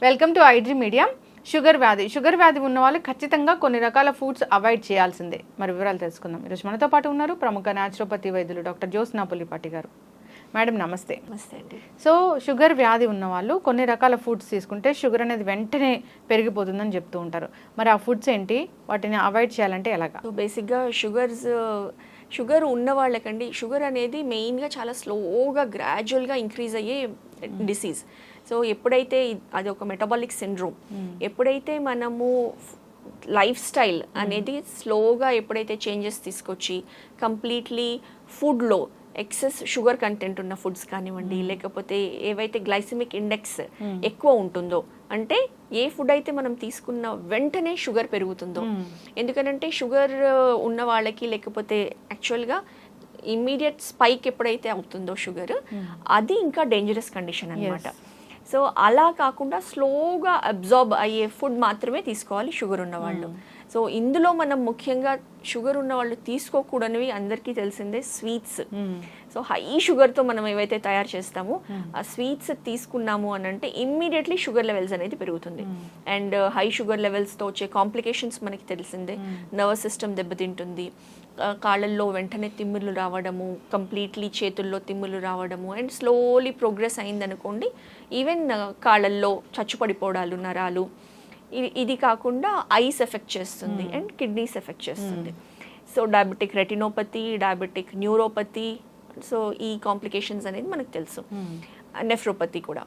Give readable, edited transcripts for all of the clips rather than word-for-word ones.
Welcome to iDream media. Sugar వ్యాధి ఉన్న వాళ్ళు ఖచ్చితంగా కొన్ని రకాల ఫుడ్స్ అవాయిడ్ చేయాల్సిందే. మరి వివరాలు తెలుసుకుందాం. ఈరోజు మనతో పాటు ఉన్నారు ప్రముఖ న్యాచురోపతి వైద్యులు డాక్టర్ జ్యోత్స్నా పులిపాటి గారు. మేడం నమస్తే. నమస్తే అండి. సో షుగర్ వ్యాధి ఉన్న వాళ్ళు కొన్ని రకాల ఫుడ్స్ తీసుకుంటే షుగర్ అనేది వెంటనే పెరిగిపోతుందని చెప్తూ ఉంటారు. మరి ఆ ఫుడ్స్ ఏంటి, వాటిని అవాయిడ్ చేయాలంటే ఎలాగా? సో బేసిక్గా షుగర్ ఉన్న వాళ్ళకండి, షుగర్ అనేది మెయిన్గా చాలా స్లోగా గ్రాడ్యువల్గా ఇంక్రీజ్ అయ్యే డిసీజ్. సో ఎప్పుడైతే అది ఒక మెటబాలిక్ సిండ్రోమ్, ఎప్పుడైతే మనము లైఫ్ స్టైల్ అనేది స్లోగా ఎప్పుడైతే చేంజెస్ తీసుకొచ్చి కంప్లీట్లీ ఫుడ్లో ఎక్సెస్ షుగర్ కంటెంట్ ఉన్న ఫుడ్స్ కానివ్వండి, లేకపోతే ఏవైతే గ్లైసిమిక్ ఇండెక్స్ ఎక్కువ ఉంటుందో, అంటే ఏ ఫుడ్ అయితే మనం తీసుకున్న వెంటనే షుగర్ పెరుగుతుందో, ఎందుకంటే షుగర్ ఉన్న వాళ్ళకి లేకపోతే యాక్చువల్గా ఇమ్మీడియట్ స్పైక్ ఎప్పుడైతే అవుతుందో షుగర్, అది ఇంకా డేంజరస్ కండిషన్ అన్నమాట. సో అలా కాకుండా స్లోగా అబ్జార్బ్ అయ్యే ఫుడ్ మాత్రమే తీసుకోవాలి షుగర్ ఉన్నవాళ్ళు. సో ఇందులో మనం ముఖ్యంగా షుగర్ ఉన్న వాళ్ళు తీసుకోకూడనివి అందరికీ తెలిసిందే స్వీట్స్. సో హై షుగర్తో మనం ఏవైతే తయారు చేస్తామో ఆ స్వీట్స్ తీసుకున్నాము అని అంటే ఇమ్మీడియట్లీ షుగర్ లెవెల్స్ అనేది పెరుగుతుంది. అండ్ హై షుగర్ లెవెల్స్తో వచ్చే కాంప్లికేషన్స్ మనకి తెలిసిందే. నర్వస్ సిస్టమ్ దెబ్బతింటుంది, కాళ్ళల్లో వెంటనే తిమ్ములు రావడము, కంప్లీట్లీ చేతుల్లో తిమ్ములు రావడము, అండ్ స్లోలీ ప్రోగ్రెస్ అయిందనుకోండి ఈవెన్ కాళ్ళల్లో చచ్చుపడిపోవడాలు, నరాలు. ఇది కాకుండా ఐస్ ఎఫెక్ట్ చేస్తుంది అండ్ కిడ్నీస్ ఎఫెక్ట్ చేస్తుంది. So diabetic retinopathy, diabetic neuropathy, so ఈ కాంప్లికేషన్స్ అనేది మనకు తెలుసు. నెఫ్రోపతి కూడా.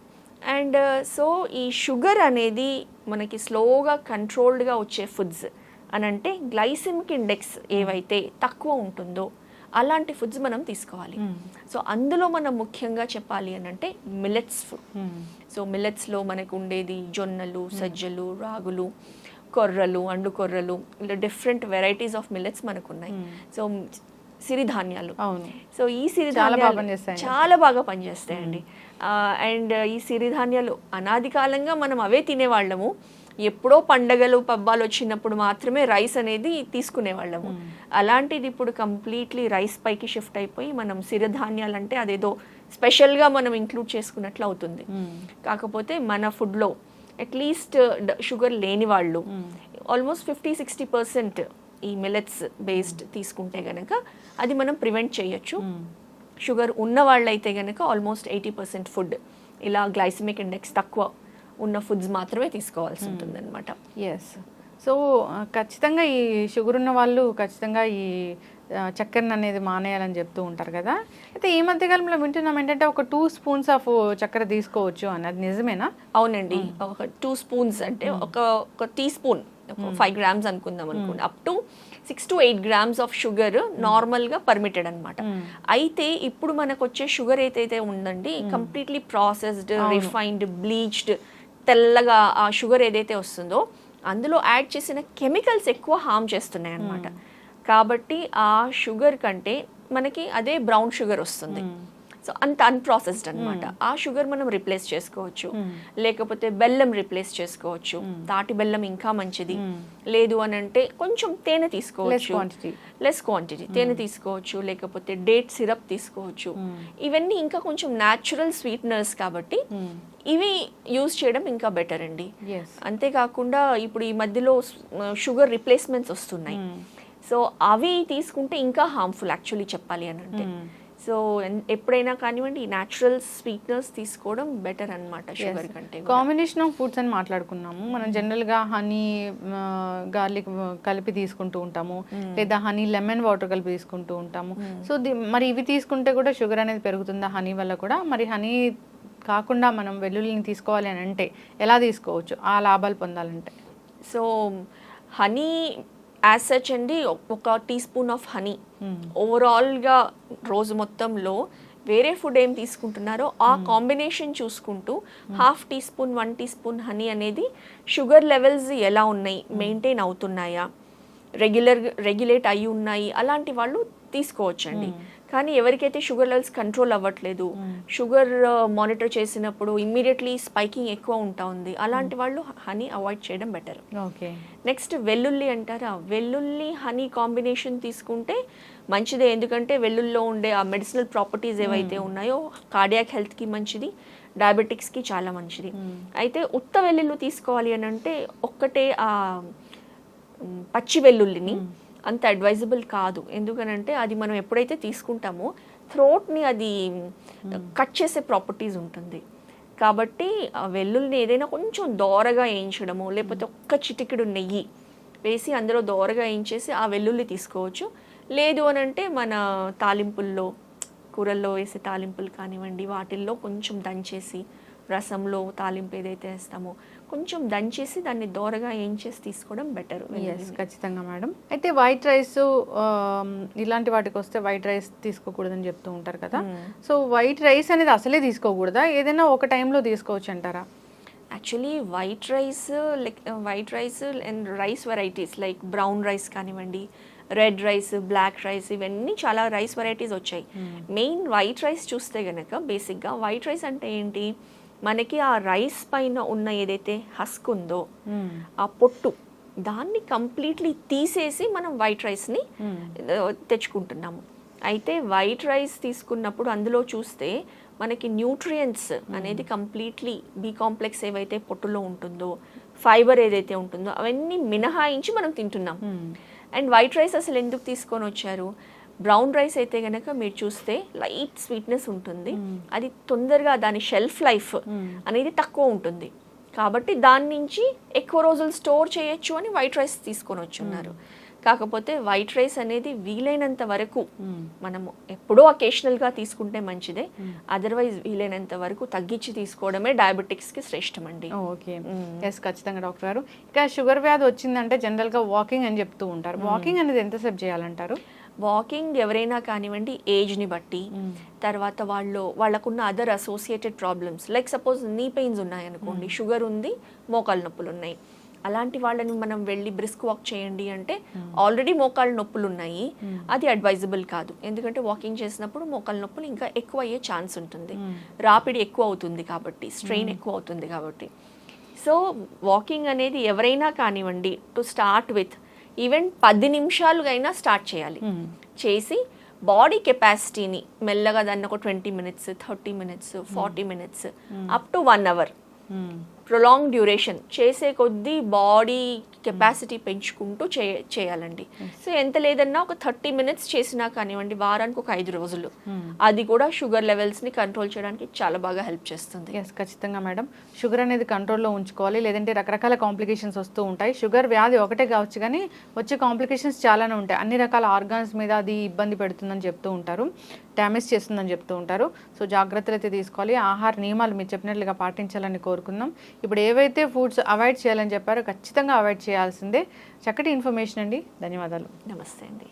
అండ్ సో ఈ షుగర్ అనేది మనకి స్లోగా కంట్రోల్డ్గా వచ్చే ఫుడ్స్ అని అంటే గ్లైసిమిక్ ఇండెక్స్ ఏవైతే తక్కువ ఉంటుందో అలాంటి ఫుడ్స్ మనం తీసుకోవాలి. సో అందులో మనం ముఖ్యంగా చెప్పాలి అని అంటే మిల్లెట్స్ ఫుడ్. సో మిల్లెట్స్లో మనకు ఉండేది జొన్నలు, సజ్జలు, రాగులు, కొర్రలు, అండు కొర్రలు, ఇలా డిఫరెంట్ వెరైటీస్ ఆఫ్ మిల్లెట్స్ మనకు ఉన్నాయి. సో సిరిధాన్యాలు. సో ఈ సిరిధాన్యాలు చాలా బాగా పనిచేస్తాయండి. అండ్ ఈ సిరిధాన్యాలు అనాది కాలంగా మనం అవే తినేవాళ్ళము. ఎప్పుడో పండగలు పబ్బాలు వచ్చినప్పుడు మాత్రమే రైస్ అనేది తీసుకునేవాళ్ళము. అలాంటిది ఇప్పుడు కంప్లీట్లీ రైస్ పైకి షిఫ్ట్ అయిపోయి మనం సిరిధాన్యాలు అంటే అదేదో స్పెషల్గా మనం ఇంక్లూడ్ చేసుకున్నట్లు అవుతుంది. కాకపోతే మన ఫుడ్లో అట్లీస్ట్ షుగర్ లేని వాళ్ళు ఆల్మోస్ట్ 50-60% ఈ మిల్లెట్స్ బేస్డ్ తీసుకుంటే గనక అది మనం ప్రివెంట్ చేయొచ్చు. షుగర్ ఉన్న వాళ్ళైతే గనక ఆల్మోస్ట్ 80% ఫుడ్ ఇలా గ్లైసిమిక్ ఇండెక్స్ తక్కువ ఉన్న ఫుడ్స్ మాత్రమే తీసుకోవాల్సి ఉంటుంది అనమాట. ఎస్. సో ఖచ్చితంగా ఈ షుగర్ ఉన్న వాళ్ళు ఖచ్చితంగా ఈ చక్కెరను అనేది మానేయాలని చెప్తూ ఉంటారు కదా. అయితే ఈ మధ్యకాలంలో వింటున్నాం ఏంటంటే ఒక 2 స్పూన్స్ ఆఫ్ చక్కెర తీసుకోవచ్చు అని, అది నిజమేనా? అవునండి. ఒక 2 స్పూన్స్ అంటే ఒక టీ స్పూన్, 5 grams అనుకుందాం అనుకోండి, up to 6 to 8 grams of sugar నార్మల్గా పర్మిటెడ్ అనమాట. అయితే ఇప్పుడు మనకు వచ్చే షుగర్ ఏదైతే ఉందండి కంప్లీట్లీ ప్రాసెస్డ్, రిఫైన్డ్, బ్లీచ్డ్, తెల్లగా ఆ షుగర్ ఏదైతే వస్తుందో అందులో యాడ్ చేసిన కెమికల్స్ ఎక్కువ హార్మ్ చేస్తున్నాయి అన్నమాట. కాబట్టి ఆ షుగర్ కంటే మనకి అదే బ్రౌన్ షుగర్ వస్తుంది. సో అంత అన్ప్రాసెస్డ్ అనమాట. ఆ షుగర్ మనం రిప్లేస్ చేసుకోవచ్చు, లేకపోతే బెల్లం రిప్లేస్ చేసుకోవచ్చు. తాటి బెల్లం ఇంకా మంచిది. లేదు అని అంటే కొంచెం తేనె తీసుకోవచ్చు, లెస్ క్వాంటిటీ తేనె తీసుకోవచ్చు, లేకపోతే డేట్ సిరప్ తీసుకోవచ్చు. ఇవన్నీ ఇంకా కొంచెం న్యాచురల్ స్వీట్నర్స్ కాబట్టి ఇవి యూజ్ చేయడం ఇంకా బెటర్ అండి. అంతేకాకుండా ఇప్పుడు ఈ మధ్యలో షుగర్ రిప్లేస్మెంట్స్ వస్తున్నాయి. సో అవి తీసుకుంటే ఇంకా హార్మ్ఫుల్ యాక్చువల్లీ చెప్పాలి అని అంటే. సో ఎప్పుడైనా కానివ్వండి ఈ న్యాచురల్ స్వీట్నర్స్ తీసుకోవడం బెటర్ అనమాట షుగర్ కంటే. కాంబినేషన్ ఆఫ్ ఫుడ్స్ అని మాట్లాడుకున్నాము మనం. జనరల్గా హనీ గార్లిక్ కలిపి తీసుకుంటూ ఉంటాము, లేదా హనీ లెమన్ వాటర్ కలిపి తీసుకుంటూ ఉంటాము. సో మరి ఇవి తీసుకుంటే కూడా షుగర్ అనేది పెరుగుతుందా హనీ వల్ల కూడా? మరి హనీ కాకుండా మనం వెల్లుల్లిని తీసుకోవాలి అని అంటే ఎలా తీసుకోవచ్చు ఆ లాభాలు పొందాలంటే? సో హనీ యాజ్ సచ్ అండి, ఒక టీ స్పూన్ ఆఫ్ హనీ ఓవరాల్గా రోజు మొత్తంలో వేరే ఫుడ్ ఏం తీసుకుంటున్నారో ఆ కాంబినేషన్ చూసుకుంటూ ½ teaspoon 1 teaspoon honey అనేది షుగర్ లెవెల్స్ ఎలా ఉన్నాయి, మెయింటైన్ అవుతున్నాయా, రెగ్యులేట్ అయి ఉన్నాయి, అలాంటి వాళ్ళు తీసుకోవచ్చండి. కానీ ఎవరికైతే షుగర్ లెవెల్స్ కంట్రోల్ అవ్వట్లేదు, షుగర్ మానిటర్ చేసినప్పుడు ఇమ్మీడియట్లీ స్పైకింగ్ ఎక్కువ ఉంటా ఉంది, అలాంటి వాళ్ళు హనీ అవాయిడ్ చేయడం బెటర్. ఓకే. నెక్స్ట్ వెల్లుల్లి అంటారా, వెల్లుల్లి హనీ కాంబినేషన్ తీసుకుంటే మంచిదే. ఎందుకంటే వెల్లుల్లో ఉండే ఆ మెడిసినల్ ప్రాపర్టీస్ ఏవైతే ఉన్నాయో కార్డియాక్ హెల్త్కి మంచిది, డయాబెటిక్స్కి చాలా మంచిది. అయితే ఉత్త వెల్లుల్లి తీసుకోవాలి అని అంటే ఒక్కటే ఆ పచ్చి వెల్లుల్లిని అంత అడ్వైజబుల్ కాదు. ఎందుకనంటే అది మనం ఎప్పుడైతే తీసుకుంటామో థ్రోట్ని అది కట్ చేసే ప్రాపర్టీస్ ఉంటుంది. కాబట్టి ఆ వెల్లుల్ని ఏదైనా కొంచెం దోరగా వేయించడము, లేకపోతే ఒక్క చిటికెడు నెయ్యి వేసి అందులో దోరగా వేయించేసి ఆ వెల్లుల్లి తీసుకోవచ్చు. లేదు అని అంటే మన తాలింపుల్లో, కూరల్లో వేసే తాలింపులు కానివ్వండి, వాటిల్లో కొంచెం దంచేసి, రసంలో తాలింపు ఏదైతే వేస్తామో కొంచెం దంచేసి దాన్ని దోరగా వేయించేసి తీసుకోవడం బెటర్. ఖచ్చితంగా మేడం. అయితే వైట్ రైస్ ఇలాంటి వాటికి వస్తే వైట్ రైస్ తీసుకోకూడదని చెప్తూ ఉంటారు కదా, సో వైట్ రైస్ అనేది అసలే తీసుకోకూడదా, ఏదైనా ఒక టైంలో తీసుకోవచ్చు అంటారా? Actually white rice and rice varieties like brown rice కానివ్వండి, రెడ్ రైస్, బ్లాక్ రైస్, ఇవన్నీ చాలా రైస్ వెరైటీస్ వచ్చాయి. మెయిన్ వైట్ రైస్ చూస్తే గనక బేసిక్గా వైట్ రైస్ అంటే ఏంటి, మనకి ఆ రైస్ పైన ఉన్న ఏదైతే హస్క్ ఉందో ఆ పొట్టు దాన్ని కంప్లీట్లీ తీసేసి మనం వైట్ రైస్ని తెచ్చుకుంటున్నాము. అయితే వైట్ రైస్ తీసుకున్నప్పుడు అందులో చూస్తే మనకి న్యూట్రియంట్స్ అనేది కంప్లీట్లీ బి కాంప్లెక్స్ ఏవైతే పొట్టులో ఉంటుందో, ఫైబర్ ఏదైతే ఉంటుందో అవన్నీ మినహాయించి మనం తింటున్నాం. అండ్ వైట్ రైస్ అసలు ఎందుకు తీసుకొని వచ్చారు, బ్రౌన్ రైస్ అయితే కనుక మీరు చూస్తే లైట్ స్వీట్నెస్ ఉంటుంది, అది తొందరగా దాని షెల్ఫ్ లైఫ్ అనేది తక్కువ ఉంటుంది, కాబట్టి దాని నుంచి ఎక్కువ రోజులు స్టోర్ చేయొచ్చు అని వైట్ రైస్ తీసుకొని వచ్చున్నారు. కాకపోతే వైట్ రైస్ అనేది వీలైనంత వరకు మనము ఎప్పుడో అకేషనల్గా తీసుకుంటే మంచిదే, అదర్వైజ్ వీలైనంత వరకు తగ్గించి తీసుకోవడమే డయాబెటిక్స్కి శ్రేష్టం అండి. ఓకే, ఎస్ ఖచ్చితంగా డాక్టర్ గారు. ఇక షుగర్ వ్యాధి వచ్చిందంటే జనరల్గా వాకింగ్ అని చెప్తూ ఉంటారు, వాకింగ్ అనేది ఎంతసేపు చేయాలంటారు? వాకింగ్ ఎవరైనా కానివ్వండి ఏజ్ని బట్టి, తర్వాత వాళ్ళకున్న other associated problems like suppose నీ పెయిన్స్ ఉన్నాయనుకోండి, షుగర్ ఉంది, మోకాళ్ళ నొప్పులు ఉన్నాయి, అలాంటి వాళ్ళని మనం వెళ్ళి బ్రిస్క్ వాక్ చేయండి అంటే ఆల్రెడీ మోకాళ్ళ నొప్పులు ఉన్నాయి, అది అడ్వైజబుల్ కాదు. ఎందుకంటే వాకింగ్ చేసినప్పుడు మోకాళ్ళ నొప్పులు ఇంకా ఎక్కువ అయ్యే ఛాన్స్ ఉంటుంది, రాపిడి ఎక్కువ అవుతుంది కాబట్టి, స్ట్రెయిన్ ఎక్కువ అవుతుంది కాబట్టి. సో వాకింగ్ అనేది ఎవరైనా కానివ్వండి టు స్టార్ట్ విత్ ఈవెన్ 10 నిమిషాలు అయినా స్టార్ట్ చేయాలి. చేసి బాడీ కెపాసిటీని మెల్లగా దాన్ని ఒక 20 minutes, 30 minutes, 40 minutes up to 1 hour prolong duration చేసే కొద్దీ బాడీ కెపాసిటీ పెంచుకుంటూ చేయాలండి. సో ఎంత లేదన్నా ఒక 30 మినిట్స్ చేసినా కానివ్వండి, వారానికి ఒక 5 రోజులు, అది కూడా షుగర్ లెవెల్స్ని కంట్రోల్ చేయడానికి చాలా బాగా హెల్ప్ చేస్తుంది. ఎస్ ఖచ్చితంగా మేడం, షుగర్ అనేది కంట్రోల్లో ఉంచుకోవాలి, లేదంటే రకరకాల కాంప్లికేషన్స్ వస్తూ ఉంటాయి. షుగర్ వ్యాధి ఒకటే కావచ్చు కానీ వచ్చే కాంప్లికేషన్స్ చాలానే ఉంటాయి, అన్ని రకాల ఆర్గాన్స్ మీద అది ఇబ్బంది పెడుతుందని చెప్తూ ఉంటారు, డ్యామేజ్ చేస్తుందని చెప్తూ ఉంటారు. సో జాగ్రత్తలు అయితే తీసుకోవాలి, ఆహార నియమాలు మీరు చెప్పినట్లుగా పాటించాలని కోరుకుందాం. ఇప్పుడు ఏవైతే ఫుడ్స్ అవాయిడ్ చేయాలని చెప్పారో ఖచ్చితంగా అవాయిడ్ చేయాల్సిందే. చక్కటి ఇన్ఫర్మేషన్ అండి, ధన్యవాదాలు. నమస్తే అండి.